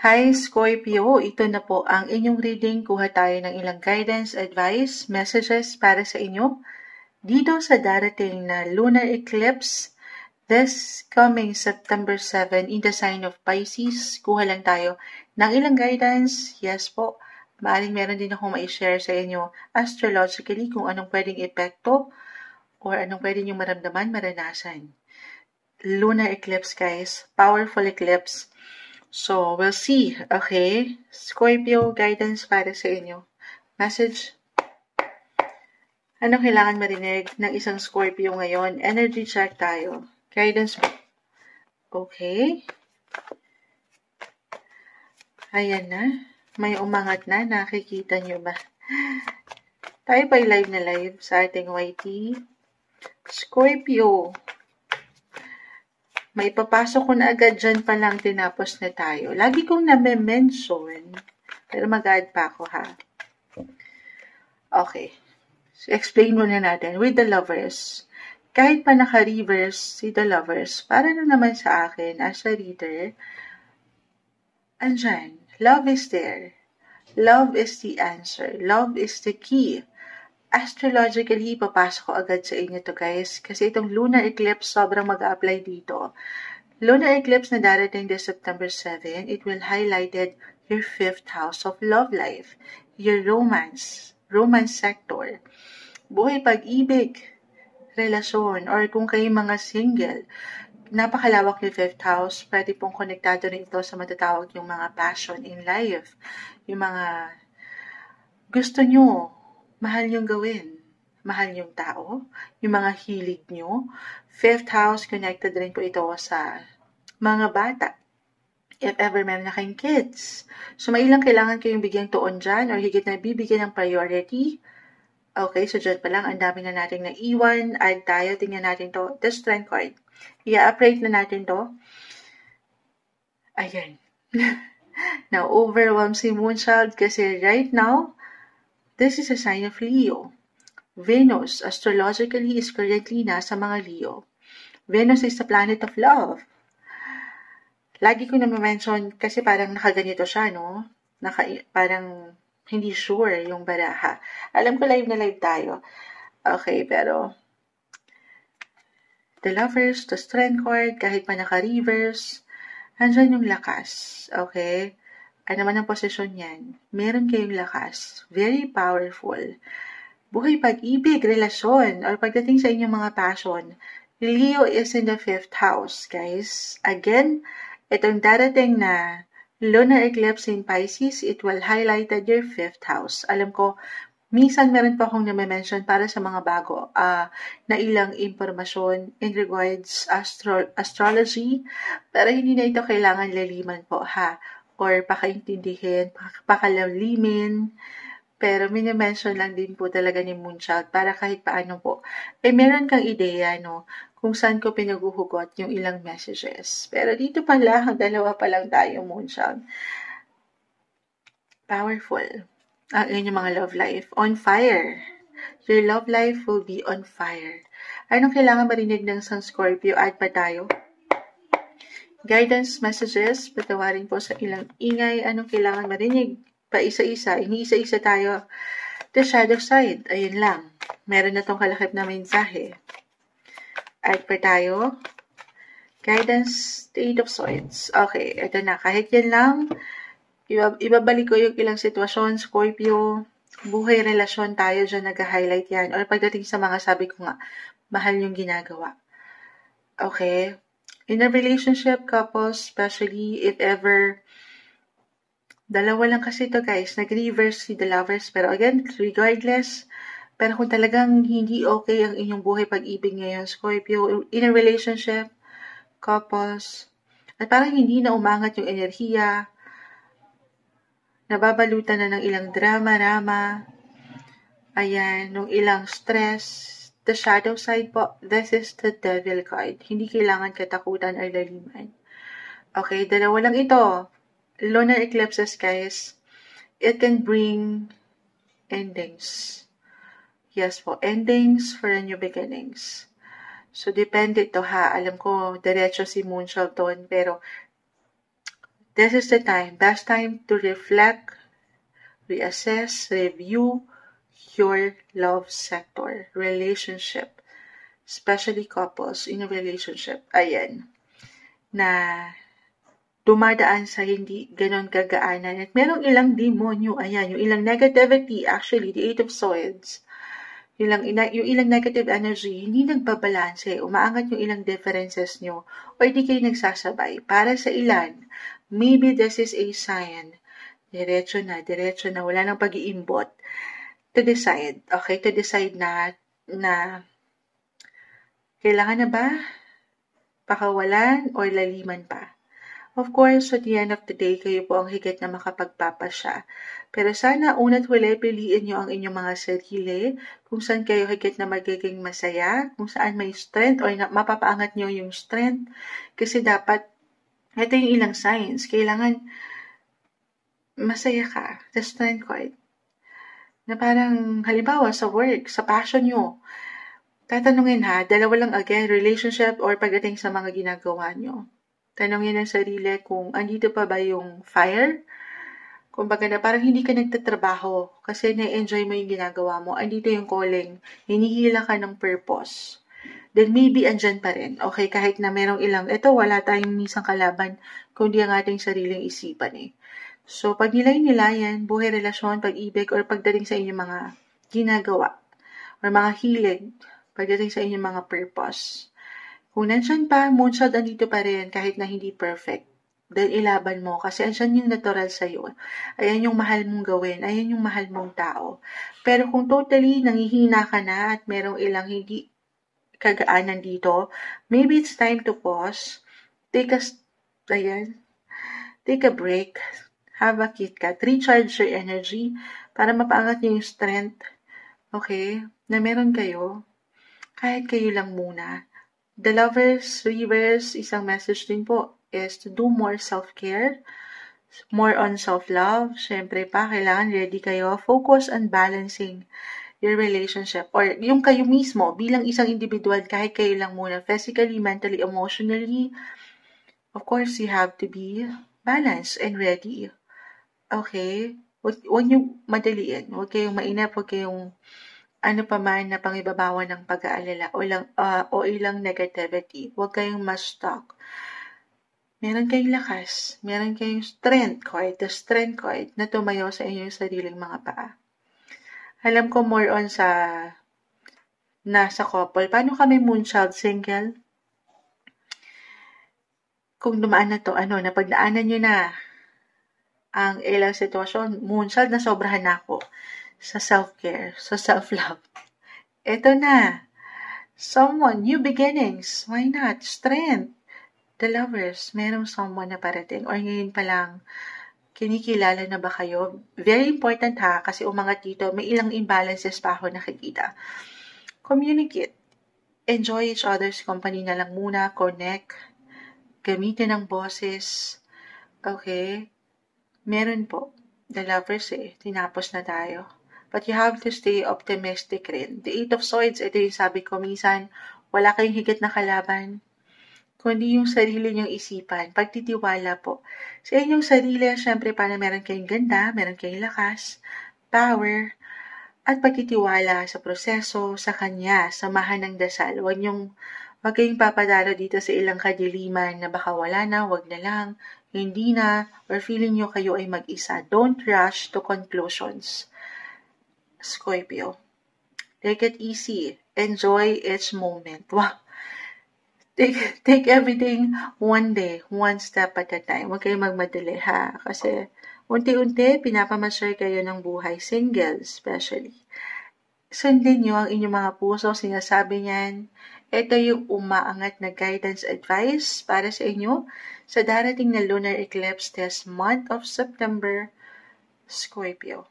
Hi Scorpio, ito na po ang inyong reading. Kuha tayo ng ilang guidance, advice, messages para sa inyo. Dito sa darating na lunar eclipse, this coming September 7 in the sign of Pisces, kuha lang tayo ng ilang guidance. Yes po, maaaring meron din akong ma-share sa inyo astrologically kung anong pwedeng epekto or anong pwedeng yung maramdaman, maranasan. Lunar eclipse guys, powerful eclipse. So, we'll see. Okay? Scorpio, guidance para sa inyo. Message. Ano kailangan marinig ng isang Scorpio ngayon? Energy check tayo. Guidance. Okay. Ayan na. May umangat na. Nakikita nyo ba? Tayo pa live na live sa ating YT. Scorpio. May papasok ko na agad dyan pa lang tinapos na tayo. Lagi kong name-mention. Pero mag-add pa ako ha. Okay. So, explain muna natin. With the lovers. Kahit pa naka-reverse si the lovers, para na naman sa akin as a reader, andyan. Love is there. Love is the answer. Love is the key. Astrologically, papasok ko agad sa inyo to guys. Kasi itong lunar eclipse, sobrang mag-a-apply dito. Lunar eclipse na darating this September 7, it will highlighted your 5th house of love life, your romance sector, buhay pag-ibig, relasyon, or kung kayo mga single, napakalawak yung 5th house, pwede pong konektado rin ito sa matatawag yung mga passion in life, yung mga gusto nyo, mahal nyong gawin, mahal nyong tao, yung mga hilig nyo. 5th house, connected rin po ito sa mga bata. If ever meron na kayong kids. So, may ilang kailangan kayong bigyang tuon dyan or higit na bibigyan ng priority. Okay, so dyan pa lang, ang dami na natin naiwan. Add tayo, tingnan natin to. The Strength card. I-upgrade na natin to. Ayan. Now, overwhelmed si Moonchild kasi right now, this is a sign of Leo. Venus, astrologically, is currently nasa mga Leo. Venus is the planet of love. Lagi ko na ma-mention, kasi parang nakaganito siya, no? Parang hindi sure yung baraha. Alam ko live na live tayo. Okay, pero the lovers, the strength card, kahit pa naka-reverse, andyan yung lakas. Okay? Ano man ang posisyon yan? Meron kayong lakas. Very powerful. Buhay pag-ibig, relasyon, or pagdating sa inyong mga passion, Leo is in the 5th house, guys. Again, itong darating na lunar eclipse in Pisces, it will highlighted your 5th house. Alam ko, minsan meron pa akong na-mention para sa mga bago na ilang impormasyon in regards astrology, pero hindi na ito kailangan laliman po ha, or pakaintindihin, pakalalimin, pero mini-mention lang din po talaga ni Moonchild para kahit paano po, meron kang ideya, no, kung saan ko pinaguhugot yung ilang messages. Pero dito pala, dalawa pa lang tayo, Moonchild. Powerful. Ang inyong mga love life. On fire. Your love life will be on fire. Anong kailangan marinig ng isang Scorpio? Add pa tayo. Guidance messages. Patawarin po sa ilang ingay. Anong kailangan marinig? Pa isa-isa. Ini-isa-isa tayo. The shadow side. Ayun lang. Meron na tong kalakip na mensahe. Add pa tayo. Guidance, Eight of Swords. Okay, ito na. Kahit yan lang, ibabalik ko yung ilang sitwasyon, Scorpio, buhay, relasyon tayo dyan nag-highlight yan. Or pagdating sa mga sabi ko nga, mahal yung ginagawa. Okay? In a relationship, couples, especially if ever, dalawa lang kasi ito guys, nag-reverse si the lovers. Pero again, regardless, pero kung talagang hindi okay ang inyong buhay pag-ibig ngayon, Scorpio, in a relationship, couples, at parang hindi na umangat yung enerhiya, nababalutan na ng ilang drama-rama, ayan, nung ilang stress, the shadow side po, this is the devil card. Hindi kailangan katakutan ay laliman. Okay, dalawa lang ito. Lunar eclipses, guys, it can bring endings. Yes po, endings for new beginnings. So, depende ito ha. Alam ko, diretso si Moonchild doon, pero This is the time, best time to reflect, reassess, review your love sector, relationship, especially couples in a relationship. Ayan, na dumadaan sa hindi ganon kagaanan. At merong ilang demonyo, ayan, yung ilang negativity, actually, the Eight of Swords, yung ilang negative energy, hindi nagbabalanse, umaangat yung ilang differences nyo, o hindi kayo nagsasabay. Para sa ilan, maybe this is a sign, diretso na, wala nang pag-iimbot, to decide, okay, to decide na kailangan na ba pakawalan or laliman pa. Of course, at the end of the day, kayo po ang higit na makapagpapasya. Pero sana una't huli, piliin nyo ang inyong mga sarili, kung saan kayo higit na magiging masaya, kung saan may strength or mapapaangat nyo yung strength. Kasi dapat, ito yung ilang signs, kailangan masaya ka, the strength card. Na parang, halimbawa, sa work, sa passion nyo, tatanungin ha, dalawa lang again, relationship or pagdating sa mga ginagawa nyo. Tanongin ang sarili kung andito pa ba yung fire. Kumbaga na parang hindi ka nagtatrabaho kasi na-enjoy mo yung ginagawa mo. Andito yung calling. Hinihila ka ng purpose. Then maybe andyan pa rin. Okay, kahit na merong ilang, ito wala tayong misang kalaban kundi ang ating sariling isipan eh. So pag nilay-nilayan, buhay, relasyon, pag-ibig, or pagdating sa inyong mga ginagawa or mga hilig, pagdating sa inyong mga purpose. Kung nandyan pa, moonshot andito pa rin kahit na hindi perfect. Dahil ilaban mo kasi andyan yung natural sa'yo. Ayan yung mahal mong gawin. Ayan yung mahal mong tao. Pero kung totally nangihina ka na at merong ilang hindi kagaanan dito, maybe it's time to pause. Take a break. Have a KitKat. Recharge your energy para mapaangat niyo yung strength. Okay? Na meron kayo. Kahit kayo lang muna. The Lovers Reverse, isang message din po is to do more self-care, more on self-love. Siyempre pa, kailangan ready kayo. Focus on balancing your relationship or yung kayo mismo bilang isang individual kahit kayo lang muna. Physically, mentally, emotionally. Of course, you have to be balanced and ready. Okay? Huwag niyo madaliin. Huwag kayong mainip. Huwag kayong ano pa man na pangibabawan ng pag-aalala o ilang negativity. Huwag kayong ma-stuck. Meron kayong lakas, meron kayong strength card, the strength card na tumayo sa inyong sariling mga paa. Alam ko more on sa nasa couple. Paano kami moonchild single? Kung dumaan na to, napagdaanan nyo na ang ilang sitwasyon, moonchild na sobrahan na ako sa self-care, sa self-love. Ito na. Someone, new beginnings. Why not? Strength. The Lovers, merong someone na parating or ngayon pa lang, kinikilala na ba kayo? Very important ha, kasi umangat dito, may ilang imbalances pa ako nakikita. Communicate. Enjoy each other's company na lang muna. Connect. Gamitin ang boses. Okay? Meron po. The Lovers tinapos na tayo. But you have to stay optimistic rin. The Eight of Swords, ito yung sabi ko, minsan, wala kayong higit na kalaban, kundi yung sarili niyong isipan. Pagtitiwala po. Sa inyong sarili, syempre, para meron kayong ganda, meron kayong lakas, power, at pagtitiwala sa proseso, sa Kanya, samahan ng dasal. Huwag kayong papadalo dito sa ilang kadiliman na baka wala na, wag na lang, hindi na, or feeling nyo kayo ay mag-isa. Don't rush to conclusions. Scorpio. Take it easy. Enjoy each moment. Wow. Take everything one day, one step at a time. Huwag kayong magmadali ha. Kasi unti-unti, pinapamasyar kayo ng buhay. Single, especially. Sundin nyo ang inyong mga puso. Sinasabi niyan, ito yung umaangat na guidance advice para sa inyo sa darating na lunar eclipse this month of September, Scorpio.